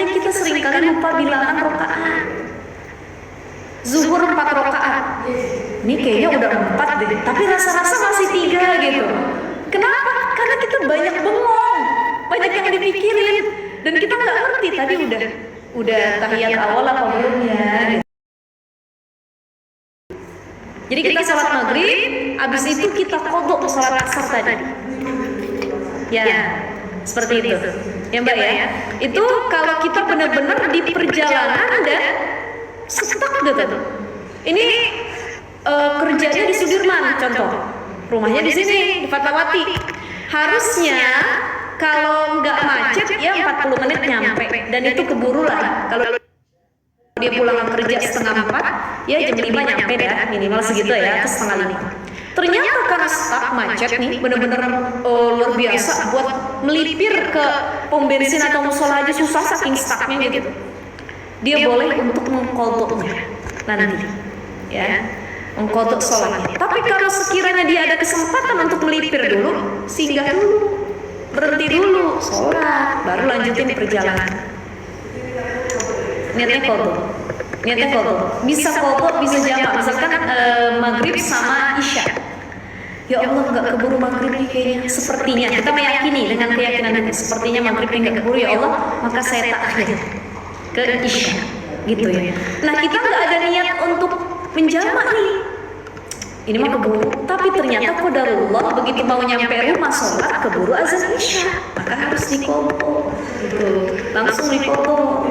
makanya kita seringkali lupa bilangan rakaat. Zuhur 4 rakaat, ini kayaknya udah 4 deh, tapi rasa-rasa masih 3 gitu. Kenapa? Karena kita banyak bengong, banyak yang dipikirin, dan kita nggak ngerti tadi udah tahiyat awal apa belum ya. Jadi kita sholat maghrib, abis itu kita qodho sholat asar tadi. Ya, seperti itu. Ya Mbak ya. Itu kalau kita benar-benar di perjalanan dan stuck gitu. Ini kerjanya di Sudirman contoh. Rumahnya di sini di Fatmawati. Harusnya kalau nggak macet ya 40 menit nyampe, dan itu keburu lah. Kalau dia pulang kerja setengah 4, ya jam 5 nyampe dah, minimal segitu ya, atau setengah 5. Ternyata karena stuck macet nih, bener-bener luar biasa, buat melipir ke pom bensin atau musola aja susah saking stucknya gitu. Dia boleh untuk mengqodhonya nanti, ya, mengqodho sholatnya. Tapi kalau sekiranya dia ada kesempatan untuk melipir dulu, singgah dulu, berhenti dulu, sholat, baru lanjutin perjalanan. Niatnya qodho, bisa qodho, bisa jamak. Misalkan maghrib sama isya, ya Allah nggak keburu maghrib nih kayaknya, sepertinya kita meyakini dengan keyakinan itu, sepertinya maghrib nggak keburu ya Allah, maka saya takhir ke isya gitu ya. Nah kita nggak ada niat untuk menjamak nih, ini mah keburu, tapi ternyata qadarullah begitu mau nyampe rumah sholat keburu azan isya, maka harus diqodho gitu, langsung diqodho.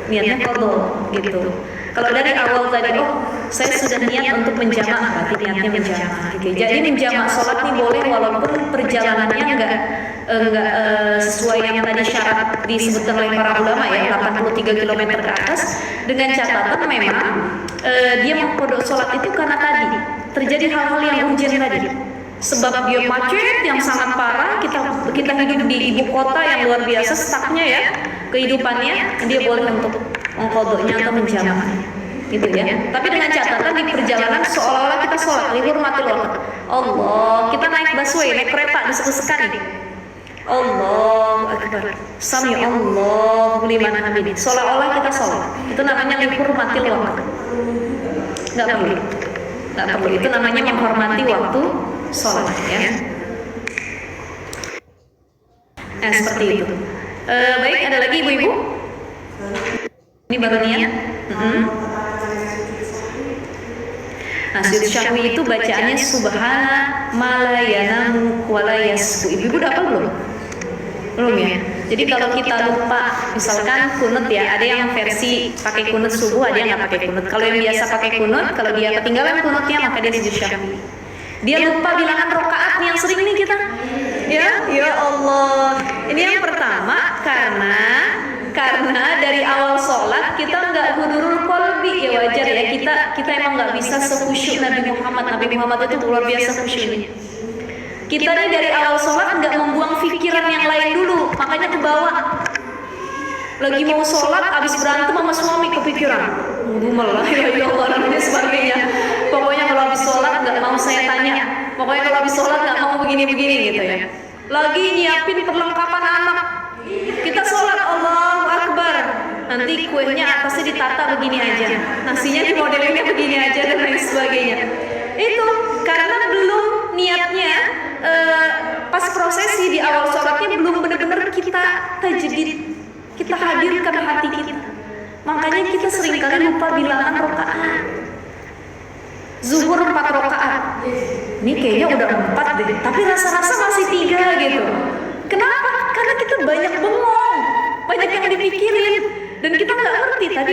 Niatnya qodho gitu. Kalau dari awal tadi, saya sudah niat untuk menjamak, berarti niatnya menjamak gitu. Jadi menjamak sholat nih boleh walaupun perjalanannya enggak sesuai yang tadi syarat disebutkan oleh para ulama ya, 83 km ke atas, dengan catatan memang dia mengqodho sholat itu karena tadi terjadi hal-hal yang urgent tadi. Sebab dia macet yang sangat parah, kita hidup di ibu kota yang luar biasa stucknya ya kehidupannya, dia boleh untuk mengqodhonya atau menjamaknya gitu ya. Tapi dengan catatan di perjalanan seolah-olah kita sholat lihurmatil waqt. Allah, kita naik busway, naik kereta desek-desekan ini. Allahu Akbar, sami Allahu liman hamidah, seolah-olah kita sholat. Itu namanya lihurmatil waqt. Nggak perlu, itu namanya menghormati waktu sholat ya. Nah seperti itu. Baik, ada lagi ibu-ibu? Ini baru niat. Nah sujud syahwi itu bacaannya subhana malayanamu walayasku. Ibu-ibu udah apa belum? Belum ya? Jadi kalau kita lupa, misalkan kunut ya, ada yang versi pakai kunut subuh, ada yang nggak pakai kunut. Kalau yang biasa pakai kunut, kalau dia ketinggalan kunutnya maka dia sujud syahwi. Dia lupa bilangan rakaat nih yang sering nih kita. Ya Allah. Ini yang pertama karena dari awal sholat kita nggak hudurul qalbi, ya wajar ya, kita emang nggak bisa sekhusyuk Nabi Muhammad. Nabi Muhammad itu luar biasa khusyuknya. Kita nih dari awal sholat nggak membuang pikiran yang lain dulu, makanya kebawa. Lagi mau sholat, abis berantem sama suami kepikiran, malah ya Allah dan sebagainya. Pokoknya kalau habis sholat nggak mau saya tanya, pokoknya kalau habis sholat nggak mau begini-begini gitu ya. Lagi nyiapin perlengkapan anak, kita sholat Allahu Akbar, nanti kuenya atasnya ditata begini aja, nasinya dimodelinnya begini aja dan lain sebagainya. Itu karena belum niatnya pas prosesi di awal sholatnya belum benar-benar kita tajdid, kita hadirkan hati kita. Makanya kita seringkali lupa bilangan rakaat. Zuhur 4 rakaat, ini kayaknya udah 4 deh, tapi rasa-rasa masih 3 gitu. Kenapa? Karena kita banyak bengong, banyak yang dipikirin, dan kita nggak ngerti tadi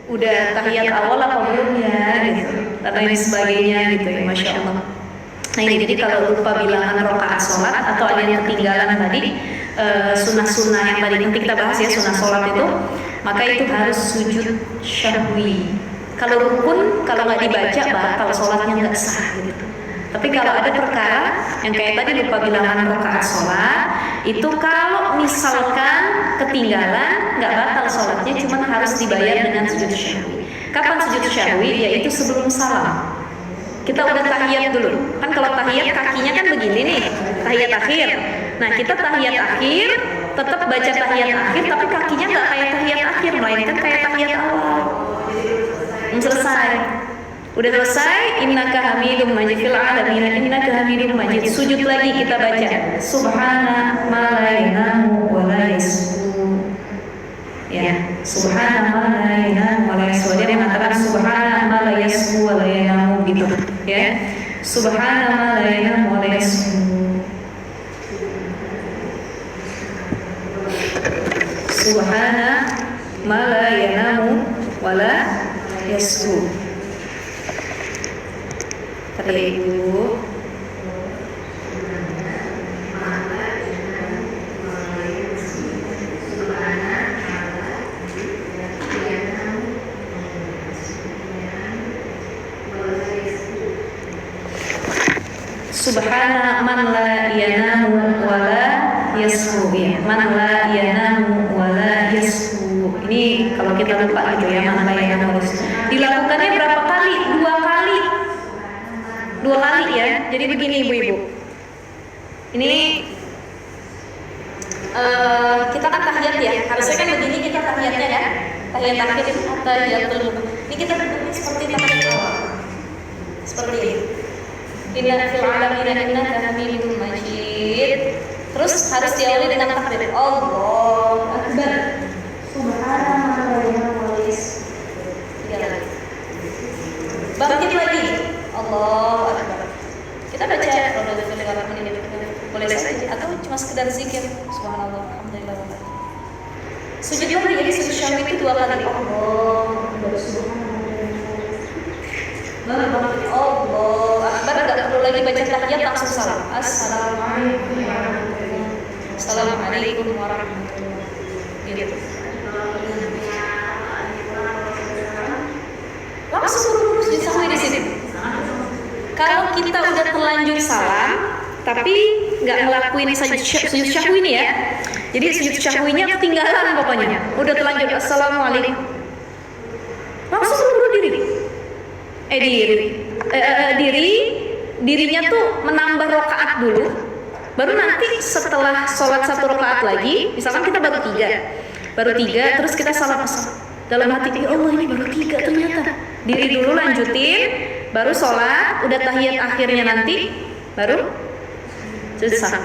udah tahiyat awal apa belum ya gitu, dan lain sebagainya gitu ya, masya Allah. Nah ini jadi kalau lupa bilangan rakaat sholat atau ada yang ketinggalan tadi sunnah-sunnah yang tadi nanti kita bahas ya, sunnah sholat itu, maka itu harus sujud syahwi. Kalau rukun, kalau nggak dibaca batal sholatnya, nggak sah gitu. Tapi kalau ada perkara yang kayak tadi lupa bilangan rakaat sholat, itu kalau misalkan ketinggalan nggak batal sholatnya, cuma harus dibayar dengan sujud syahwi. Kapan sujud syahwi? Yaitu sebelum salam. Kita udah tahiyat dulu. Kan kalau tahiyat kakinya kan begini nih, tahiyat akhir. Nah kita tahiyat akhir, tetap baca tahiyat akhir, tapi kakinya nggak kayak tahiyat akhir, melainkan kayak tahiyat awal. Selesai. Udah selesai, innaka hamidum majid fil alamin, innaka hamidum majid. Sujud lagi kita baca subhana ma la yanamu wa la yasfu. Ya, subhana ma la yanamu wa la yasfu. Dia mengatakan subhana ma la yasfu wa la yanamu gitu, ya. Subhana ma la yanamu wa la yasfu. Subhana ma la yanamu wa la yasfu. Tadi Ibu. Subhana man la yanamu wa la yasfu, ya. Man la yanamu wa la yasfu. Ini kalau kita lupa gitu ya, man la yanamu. Dilakukannya berapa kali? Dua kali ya. Jadi begini ibu-ibu. Ini kita kan tahiyat ya. Harusnya kan begini kita tahiyatnya ya. Tahiyat akhir itu tahiyatul. Ini kita bentuknya seperti tahiyat awal. Seperti ini. Inna fil alamin innaka hamidum majid. Terus harus diawali dengan takbir. Allahu akbar. Subhanallah wa bihamdihi. Bangkit lagi. Allahu akbar. Kita baca boleh saja atau cuma sekedar zikir subhanallah alhamdulillah. Sujud lagi, jadi sujud syahwi itu 2 kali. Allahu akbar subhanallah. Allahu akbar, enggak perlu lagi baca tahiyat, langsung salam. Assalamualaikum warahmatullahi wabarakatuh. Gitu. Langsung lurus sujud syahwi di sini. Kalau kita udah terlanjur salam, tapi nggak ngelakuin sujud syahwi ini ya, jadi sujud syahwinya ketinggalan pokoknya. Udah terlanjur assalamualaikum, langsung buru diri. Dirinya tuh menambah rakaat dulu, baru nanti setelah sholat 1 rakaat lagi, misalkan kita baru tiga, terus kita salam dalam hati, ya Allah ini baru 3 ternyata. Diri dulu lanjutin, baru sholat, udah tahiyat akhirnya nanti, baru selesai.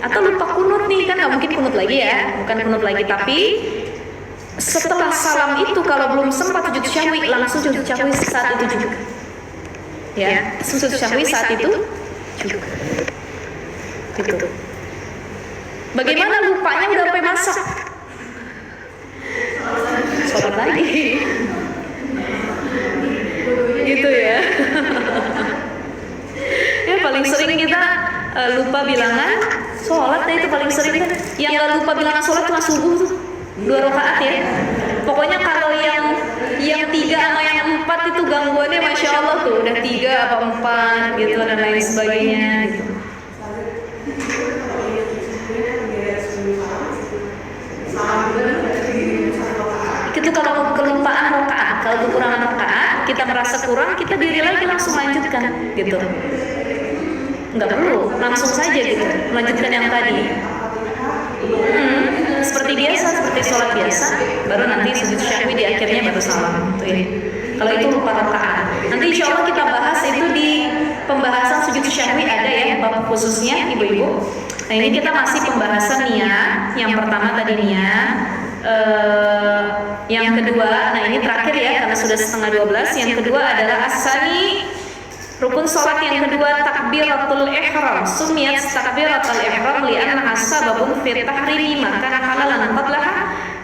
Atau lupa kunut nih, kan nggak mungkin kunut lagi ya, bukan kunut lagi, tapi setelah salam itu kalau belum sempat sujud syahwi, langsung sujud syahwi saat itu juga. Ya, sujud syahwi saat itu juga. Gitu. Bagaimana lupanya udah sampai masak? Sholat lagi. Gitu ya. Ya paling sering kita lupa bilangan sholat, itu paling sering kan. Yang nggak lupa bilangan sholat cuma subuh tuh 2 rakaat ya. Pokoknya kalau yang 3 sama yang 4 itu gangguannya masya Allah tuh udah 3 apa 4 gitu dan lain sebagainya gitu. Itu kalau kelupaan rakaat, kalau kekurangan rakaat, kita merasa kurang, kita diri lagi langsung lanjutkan gitu. Nggak perlu, langsung saja gitu, melanjutkan yang tadi. Seperti biasa, seperti sholat biasa, baru nanti sujud syahwi di akhirnya baru salam. Tuh ya. Kalau itu lupa rakaat, nanti insya Allah kita bahas itu di pembahasan sujud syahwi ada ya bab khususnya ibu-ibu. Nah ini kita masih pembahasan niat. Yang pertama tadi niat, yang kedua, nah ini terakhir ya karena sudah 11:30. Yang kedua adalah asani. Rukun sholat yang kedua takbiratul ihram. Sumiyat takbiratul ihram li'annaha sababun fi tahrimi ma kana halalan qablaha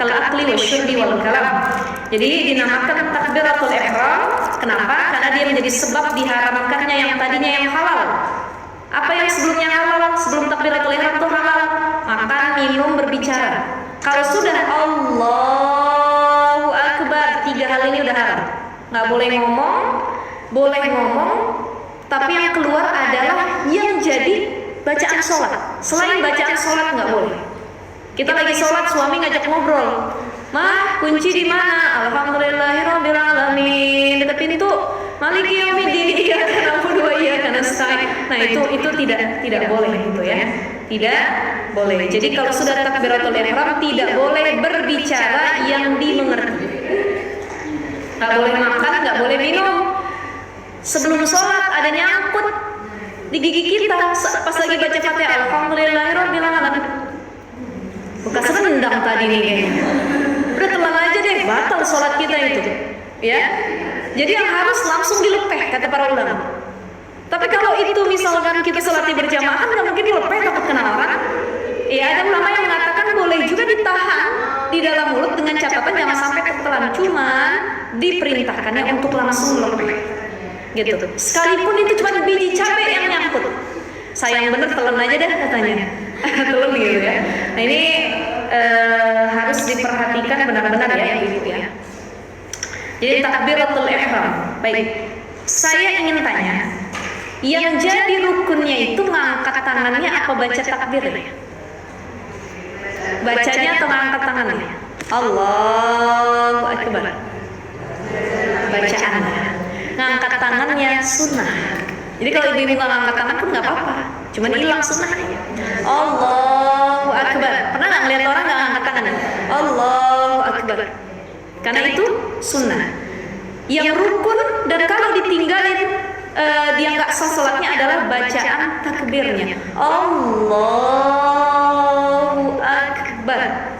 kal akli wasyurbi wal kalam. Jadi dinamakan takbiratul ihram. Kenapa? Karena dia menjadi sebab diharamkannya yang tadinya yang halal. Apa yang sebelumnya halal? Sebelum takbiratul ihram itu halal. Makan, minum, berbicara. Kalau sudah Allahu Akbar, 3 hal ini udah haram. Nggak boleh ngomong, boleh ngomong, tapi yang keluar adalah yang jadi bacaan sholat. Selain bacaan sholat nggak boleh. Kita lagi sholat, suami ngajak ngobrol. Mah, kunci di mana? Alhamdulillahirabbil alamin. Dekat pintu. Maliki yaumiddin. Iya, karena berdua iya karena nasta'in. Nah itu tidak boleh gitu ya. Tidak boleh. Jadi kalau sudah takbiratul ihram tidak boleh berbicara yang dimengerti. Nggak boleh makan, nggak boleh minum. Sebelum sholat ada nyangkut di gigi kita pas lagi baca Fatihah. Alhamdulillahirabbil alamin. Bekas rendang tadi nih kayaknya. Udah telan aja deh, batal sholat kita itu. Ya. Jadi yang harus langsung dilepeh kata para ulama. Tapi kalau itu misalkan kita sholat berjamaah kan nggak mungkin dilepeh, takut kena orang. Ya ada ulama yang mengatakan boleh juga ditahan di dalam mulut dengan catatan jangan sampai tertelan. Cuman diperintahkannya untuk langsung lepeh. Gitu. Sekalipun itu cuma biji cabai yang nyangkut. Sayang bener telan aja deh katanya. Telan gitu ya. Nah ini harus diperhatikan benar-benar ya Ibu ya. Jadi takbiratul ihram. Baik. Saya ingin tanya, yang jadi rukunnya itu mengangkat tangannya apa baca takbirnya? Bacanya atau mengangkat tangannya? Allahu Akbar. Bacaannya. Ngangkat tangannya sunnah. Jadi kalau ibu-ibu nggak ngangkat tangan pun nggak apa-apa. Cuman hilang sunnahnya. Allahu Akbar. Pernah nggak ngeliat orang nggak ngangkat tangan? Allahu Akbar. Karena itu sunnah. Yang rukun dan kalau ditinggalin dia nggak sah salatnya adalah bacaan takbirnya. Allahu Akbar.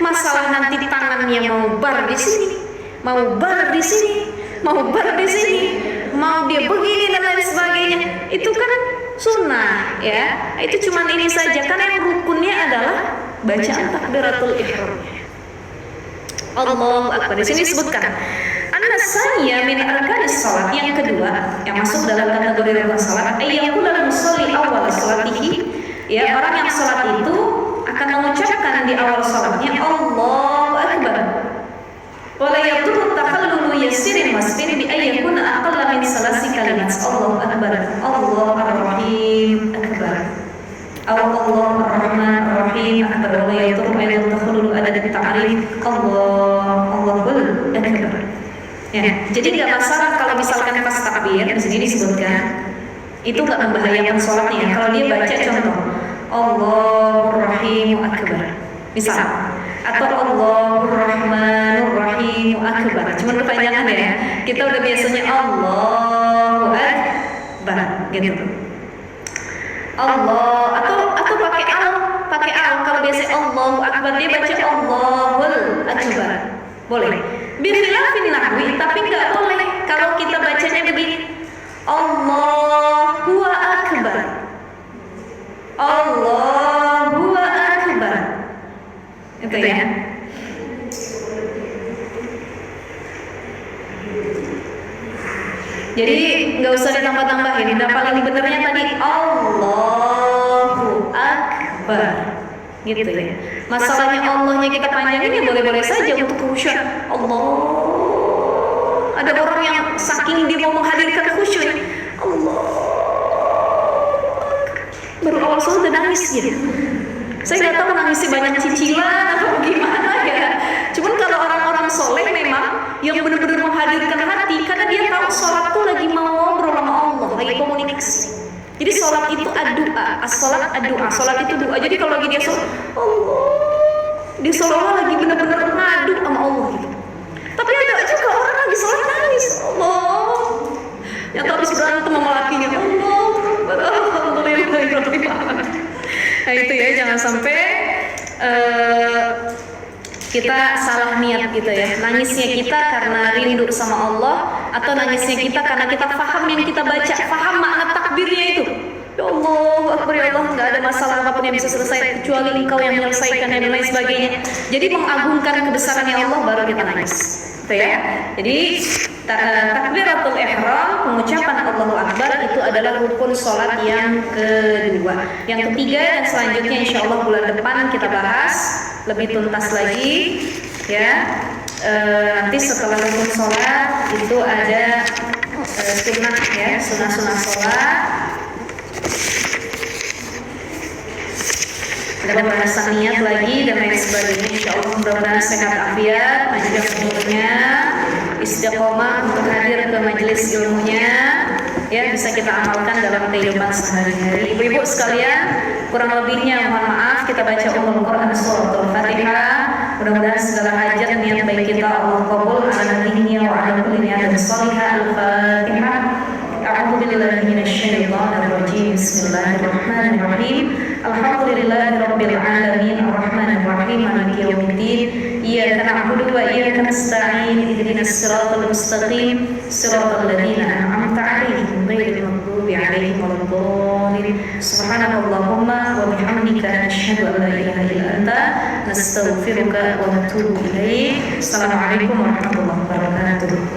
Masalah nanti tangannya mau bar di sini, mau bar di sini, mau bar di sini, mau dia begini dan lain sebagainya. Itu kan sunnah ya. Itu cuma ini saja karena yang rukunnya adalah bacaan takbiratul ihram. Allahu Akbar. Di sini disebutkan An-nasanya min arkanis salat, yang kedua yang masuk dalam kategori rukun salat ayyakul musalli awal salatihi, ya orang yang salat itu akan mengucapkan di awal salatnya Allahu Akbar. Wala yadurru takhallulu yasirin wasbin bi ayyakuna aqalla min salasi kalimat Allahu Akbar, Allahu Ar-Rahim Akbar, Allahu Ar-Rahman Ar-Rahim Akbar. Wala yadurru ayat takhallulu ada ta'rif Allahu Akbar. Ya, jadi nggak masalah kalau misalkan pas takbir di sini disebutkan itu nggak membahayakan sholatnya. Kalau dia baca contoh Allahur Rahim Akbar, misal, atau Allahur Rahmanur Rahim Akbar. Cuman kepanjangan ya. Kita udah biasanya Allahu Akbar gitu. Allah atau pakai al. Kalau biasa Allahu Akbar dia baca Allahul Akbar. Boleh. Bikhilafin nahwi, tapi nggak boleh kalau kita bacanya begini Allahu Akbar, Allahu Akbar, itu ya. Jadi nggak usah ditambah-tambahin. Dan paling benernya tadi Allahu Akbar. Gitu ya. Masalahnya Allahnya kita panjangin ya boleh-boleh saja untuk khusyuk. Allah. Ada orang yang saking dia mau menghadirkan khusyuk, Allah. Baru awal sholat udah nangis gitu. Saya nggak tahu nangisnya banyak cicilan atau gimana ya. Cuman kalau orang-orang soleh memang yang benar-benar menghadirkan hati, karena dia tahu sholat tuh lagi mau ngobrol sama Allah, lagi komunikasi. Jadi sholat itu doa, as-sholat doa, sholat itu doa. Jadi kalau lagi dia sholat, Allah, dia sholat lagi benar-benar ngadu sama Allah gitu. Tapi ada juga orang lagi sholat nangis, Allah, yang habis berantem sama lakinya, Allah, alhamdulillah. Nah itu ya, jangan sampai kita salah niat gitu ya. Nangisnya kita karena rindu sama Allah, atau nangisnya kita karena kita paham yang kita baca, paham makna takbirnya itu. Ya Allah, Akbar ya Allah, nggak ada masalah apapun yang bisa selesai kecuali Engkau yang menyelesaikan dan lain sebagainya. Jadi mengagungkan kebesarannya Allah baru kita nangis. Itu ya. Jadi takbiratul ihram, pengucapan Allahu Akbar itu adalah rukun sholat yang kedua. Yang ketiga dan selanjutnya insya Allah bulan depan kita bahas lebih tuntas lagi ya. Nanti setelah rukun sholat itu ada sunnah ya, sunnah sholat. Ada pembahasan niat lagi dan lain sebagainya. Insya Allah mudah-mudahan sehat afiat, panjang umurnya, istiqomah untuk hadir ke majelis ilmunya. ya bisa kita amalkan dalam kehidupan sehari-hari. Ibu-ibu sekalian, kurang lebihnya mohon maaf, kita baca Ummul Quran suratul Fatihah. Mudah-mudahan segala hajat niat baik kita Allah qabul ala diniya wa ala kulli niyatin shalihah. Al-Fatihah. A'udzu billahi minasyaitonir rajim. Bismillahirrahmanirrahim. Alhamdulillahirabbil alamin arrahmanir rahim maliki yaumiddin. Iyyaka na'budu wa iyyaka nasta'in. Ihdinas siratal mustaqim. Siratal ladzina an'amta 'alaihim ghairil maghdubi 'alaihim waladdallin. Subhanakallahumma wa bihamdika asyhadu an la ilaha illa anta nastaghfiruka wa natubu ilaik. Assalamualaikum warahmatullahi wabarakatuh.